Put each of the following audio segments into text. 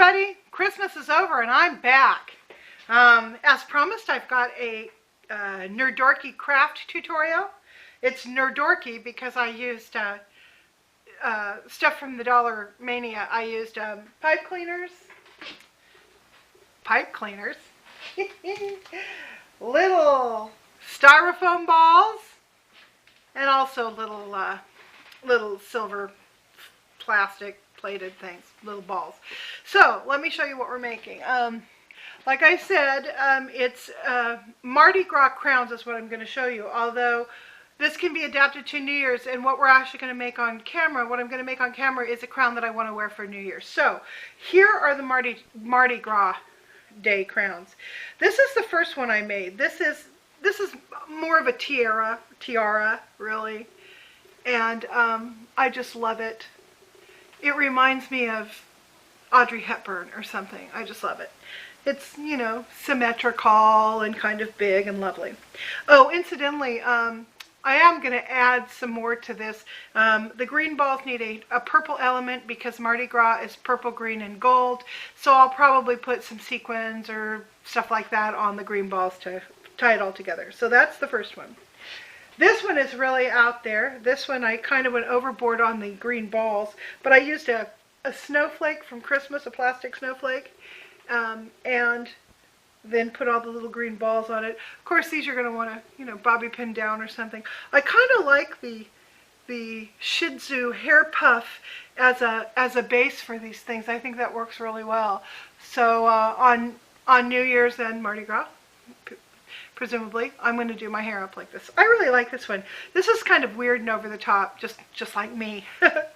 everybody, Christmas is over and I'm back. As promised, I've got a Nerdorky craft tutorial. It's Nerdorky because I used stuff from the Dollar Mania. I used pipe cleaners, little styrofoam balls, and also little silver plastic plated things, little balls. So let me show you what we're making. Like I said, it's Mardi Gras crowns is what I'm going to show you, although this can be adapted to New Year's, and what we're actually going to make on camera, what I'm going to make on camera is a crown that I want to wear for New Year's. So here are the Mardi Gras Day crowns. This is the first one I made. This is more of a tiara really, and I just love it. It reminds me of Audrey Hepburn or something. I just love it. It's, you know, symmetrical and kind of big and lovely. Oh, incidentally, I am going to add some more to this. The green balls need a purple element because Mardi Gras is purple, green, and gold. So I'll probably put some sequins or stuff like that on the green balls to tie it all together. So that's the first one. This one is really out there. This one I kind of went overboard on the green balls, but I used a snowflake from Christmas, a plastic snowflake, and then put all the little green balls on it. Of course, these you're going to want to, you know, bobby pin down or something. I kind of like the Shih Tzu hair puff as a base for these things. I think that works really well. So on New Year's and Mardi Gras, presumably, I'm going to do my hair up like this. I really like this one. This is kind of weird and over the top, just like me.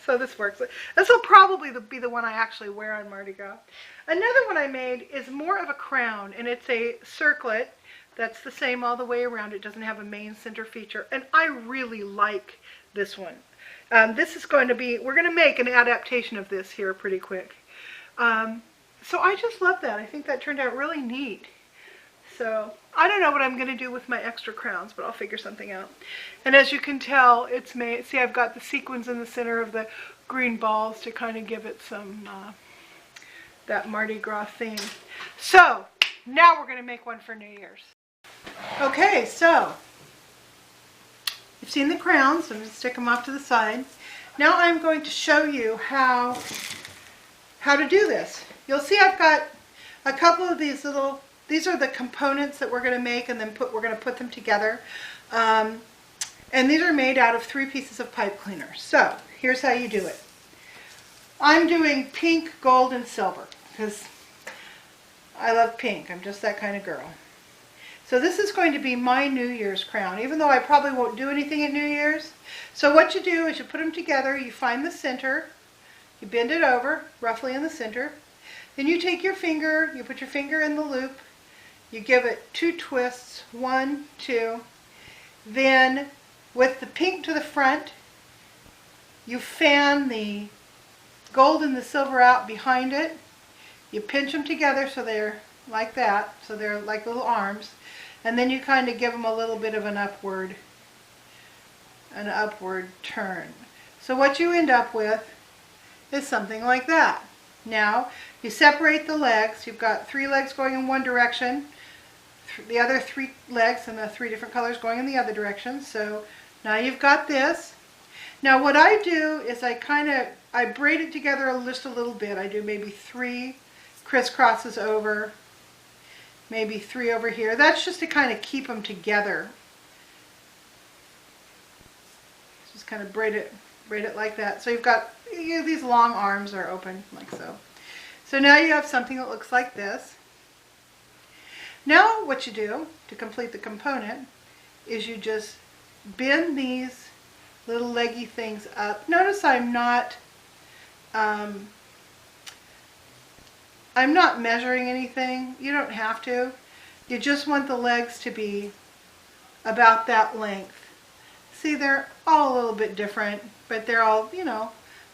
So this works. This will probably be the one I actually wear on Mardi Gras. Another one I made is more of a crown, and it's a circlet that's the same all the way around. It doesn't have a main center feature, and I really like this one. This is going to be, we're going to make an adaptation of this here pretty quick. So I just love that. I think that turned out really neat. So I don't know what I'm going to do with my extra crowns, but I'll figure something out. And as you can tell, it's made, see, I've got the sequins in the center of the green balls to kind of give it some, that Mardi Gras theme. So now we're going to make one for New Year's. Okay, so you've seen the crowns. I'm going to stick them off to the side. Now I'm going to show you how to do this. You'll see I've got a couple of these little, these are the components that we're going to make, and then we're going to put them together. And these are made out of 3 pieces of pipe cleaner. So here's how you do it. I'm doing pink, gold, and silver because I love pink. I'm just that kind of girl. So this is going to be my New Year's crown, even though I probably won't do anything at New Year's. So what you do is you put them together, you find the center, you bend it over, roughly in the center. Then you take your finger, you put your finger in the loop, you give it 2 twists, 1, 2. Then with the pink to the front, you fan the gold and the silver out behind it. You pinch them together so they're like that, so they're like little arms. And then you kind of give them a little bit of an upward turn. So what you end up with is something like that. Now, you separate the legs. You've got 3 legs going in one direction, the other 3 legs and the 3 different colors going in the other direction. So now you've got this. Now what I do is I braid it together just a little bit. I do maybe 3 crisscrosses over, maybe 3 over here. That's just to kind of keep them together. Just kind of braid it like that. So you've got, these long arms are open like so. So now you have something that looks like this. Now what you do to complete the component is you just bend these little leggy things up. Notice I'm not measuring anything. You don't have to. You just want the legs to be about that length. See, they're all a little bit different, but they're all, you know,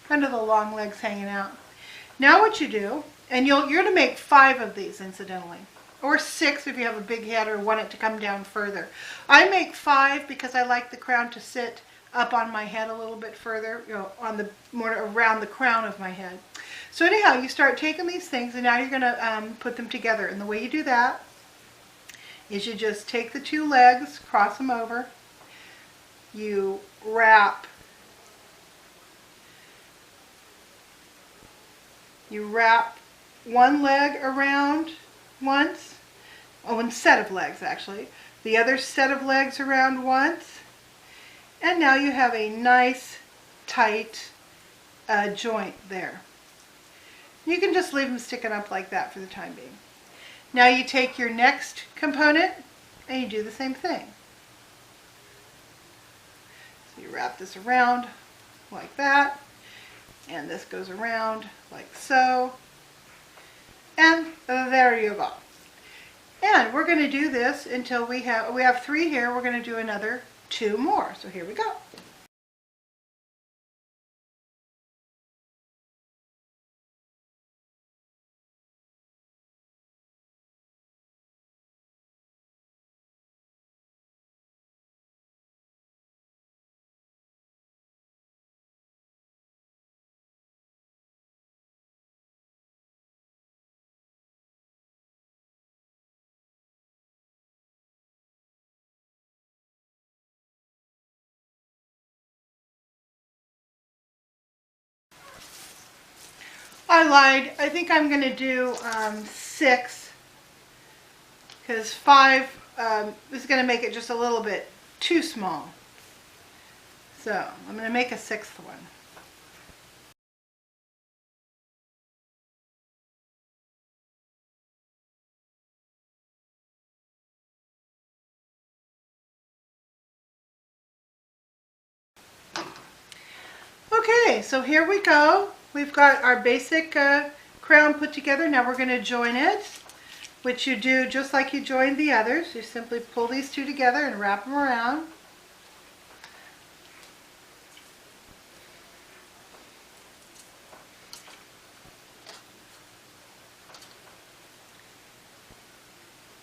kind of the long legs hanging out. Now what you do, and you're going to make 5 of these incidentally, or 6 if you have a big head or want it to come down further. I make 5 because I like the crown to sit up on my head a little bit further, you know, on the more around the crown of my head. So anyhow, you start taking these things, and now you're going to put them together. And the way you do that is you just take the two legs, cross them over, you wrap one leg around once, one set of legs actually, the other set of legs around once, and now you have a nice tight joint there. You can just leave them sticking up like that for the time being. Now you take your next component and you do the same thing. So you wrap this around like that, and this goes around like so, and there you go. And we're going to do this until we have 3 here. We're going to do another 2 more. So here we go. I lied. I think I'm going to do 6 because 5 is going to make it just a little bit too small. So I'm going to make a 6th one. Okay, so here we go. We've got our basic crown put together. Now we're going to join it, which you do just like you joined the others. You simply pull these 2 together and wrap them around.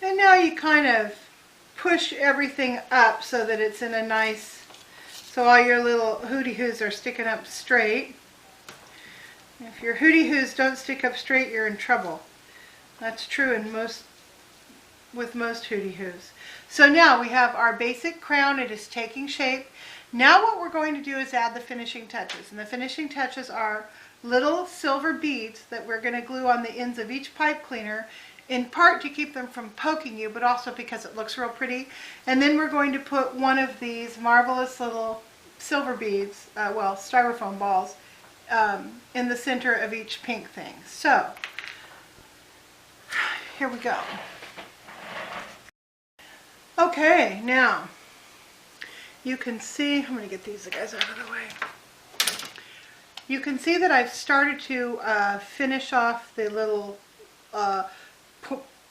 And now you kind of push everything up so that it's in a nice, so all your little hooty-hoos are sticking up straight. If your hooty-hoos don't stick up straight, you're in trouble. That's true with most hooty-hoos. So now we have our basic crown. It is taking shape. Now what we're going to do is add the finishing touches. And the finishing touches are little silver beads that we're going to glue on the ends of each pipe cleaner, in part to keep them from poking you, but also because it looks real pretty. And then we're going to put one of these marvelous little silver beads, well, styrofoam balls, in the center of each pink thing. So here we go. Okay, now you can see, I'm going to get these guys out of the way. You can see that I've started to finish off the little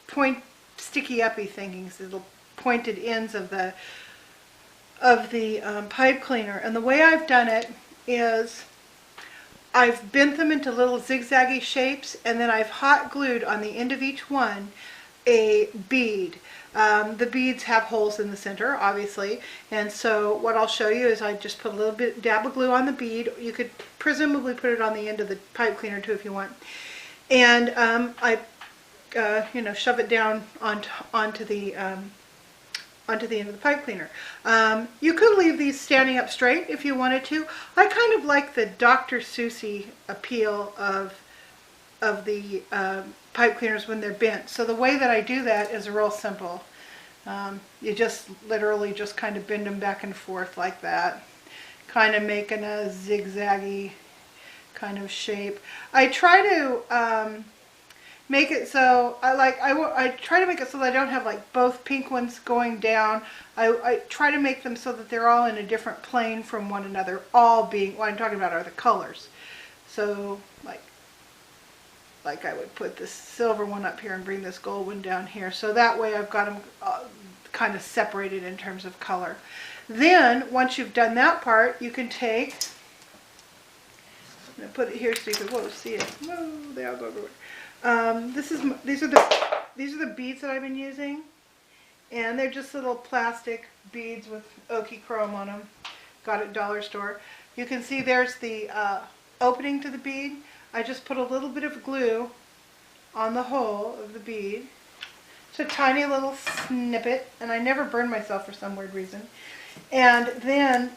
point sticky uppy things, the little pointed ends of the pipe cleaner. And the way I've done it is I've bent them into little zigzaggy shapes, and then I've hot glued on the end of each one a bead. The beads have holes in the center, obviously, and so what I'll show you is I just put a little bit dab of glue on the bead. You could presumably put it on the end of the pipe cleaner too if you want, and I shove it down onto the end of the pipe cleaner. You could leave these standing up straight if you wanted to. I kind of like the Dr. Seussy appeal of the pipe cleaners when they're bent. So the way that I do that is real simple. You just literally just kind of bend them back and forth like that, kind of making a zigzaggy kind of shape. I try to make it so I try to make it so that I don't have like both pink ones going down. I try to make them so that they're all in a different plane from one another, all being, what I'm talking about are the colors. So like I would put this silver one up here and bring this gold one down here. So that way I've got them kind of separated in terms of color. Then once you've done that part, you can take, I'm going to put it here so you can see it. Whoa, they all go everywhere. These are the beads that I've been using, and they're just little plastic beads with oaky chrome on them. got at dollar store. You can see there's the opening to the bead. I just put a little bit of glue on the hole of the bead. It's a tiny little snippet, and I never burn myself for some weird reason. And then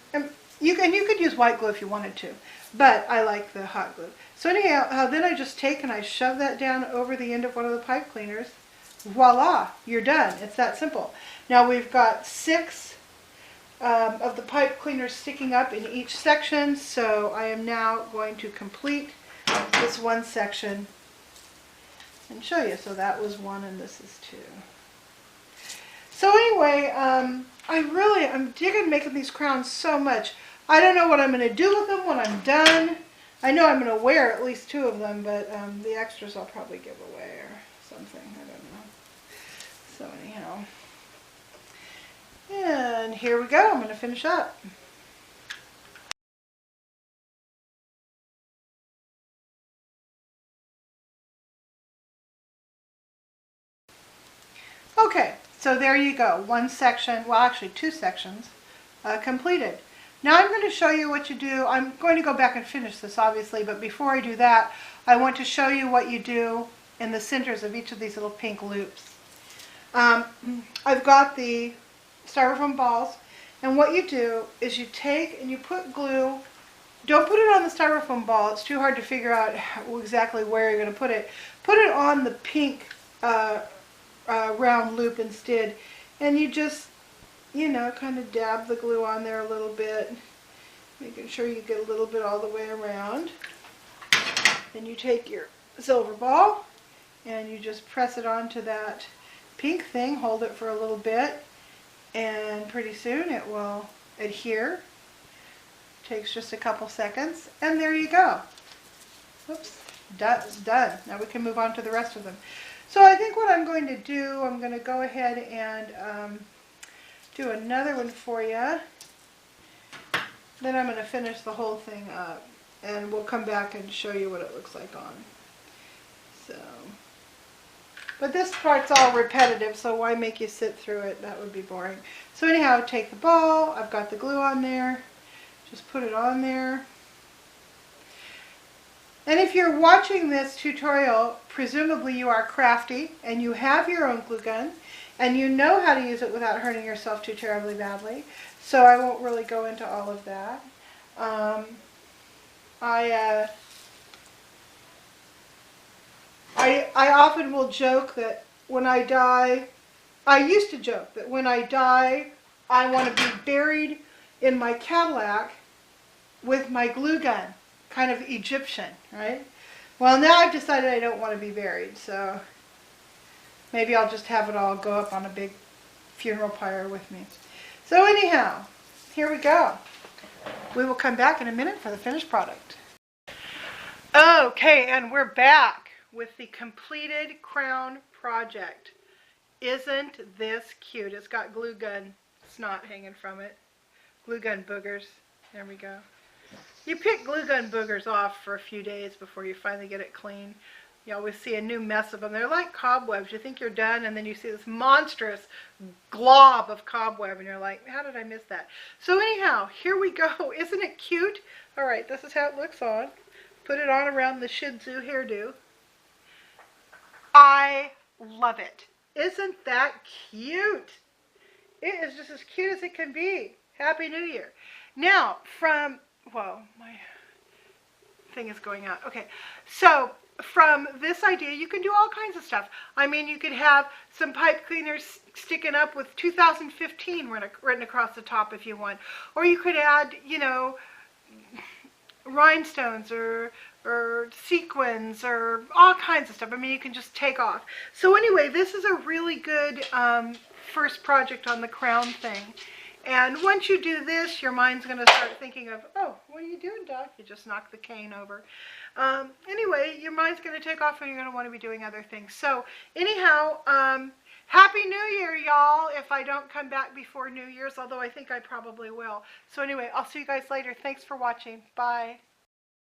you could use white glue if you wanted to, but I like the hot glue. So anyhow, then I just take and I shove that down over the end of one of the pipe cleaners. Voila, you're done. It's that simple. Now we've got 6 of the pipe cleaners sticking up in each section, so I am now going to complete this one section and show you. So that was 1 and this is 2. So anyway, I'm digging making these crowns so much. I don't know what I'm going to do with them when I'm done. I know I'm going to wear at least 2 of them, but the extras I'll probably give away or something. I don't know. So anyhow. And here we go. I'm going to finish up. Okay, so there you go. One section, well actually 2 sections completed. Now I'm going to show you what you do. I'm going to go back and finish this obviously, but before I do that, I want to show you what you do in the centers of each of these little pink loops. I've got the styrofoam balls, and what you do is you take and you put glue. Don't put it on the styrofoam ball. It's too hard to figure out exactly where you're going to put it. Put it on the pink round loop instead, and you just, you know, kind of dab the glue on there a little bit, making sure you get a little bit all the way around. Then you take your silver ball and you just press it onto that pink thing, hold it for a little bit, and pretty soon it will adhere. Takes just a couple seconds, and there you go. Oops, done. Now we can move on to the rest of them. So I think what I'm going to do, I'm going to go ahead and do another one for you. Then I'm going to finish the whole thing up, and we'll come back and show you what it looks like on. So, but this part's all repetitive, so why make you sit through it? That would be boring. So anyhow, take the ball. I've got the glue on there. Just put it on there. And if you're watching this tutorial, presumably you are crafty and you have your own glue gun and you know how to use it without hurting yourself too terribly badly. So I won't really go into all of that. I often will joke that when I die, I used to joke that when I die, I want to be buried in my Cadillac with my glue gun. Kind of Egyptian, right? Well, now I've decided I don't want to be buried, so maybe I'll just have it all go up on a big funeral pyre with me. So anyhow, here we go. We will come back in a minute for the finished product. Okay, and we're back with the completed crown project. Isn't this cute? It's got glue gun snot hanging from it. Glue gun boogers. There we go. You pick glue gun boogers off for a few days before you finally get it clean. You always see a new mess of them. They're like cobwebs. You think you're done, and then you see this monstrous glob of cobweb, and you're like, how did I miss that? So anyhow, here we go. Isn't it cute? All right, this is how it looks on. Put it on around the Shih Tzu hairdo. I love it. Isn't that cute? It is just as cute as it can be. Happy New Year. Now, whoa, my thing is going out. Okay, so from this idea, you can do all kinds of stuff. I mean, you could have some pipe cleaners sticking up with 2015 written across the top if you want. Or you could add, you know, rhinestones or sequins or all kinds of stuff. I mean, you can just take off. So anyway, this is a really good first project on the crown thing. And once you do this, your mind's going to start thinking of, oh, what are you doing, Doc? You just knocked the cane over. Anyway, your mind's going to take off and you're going to want to be doing other things. So anyhow, Happy New Year, y'all, if I don't come back before New Year's, although I think I probably will. So anyway, I'll see you guys later. Thanks for watching. Bye.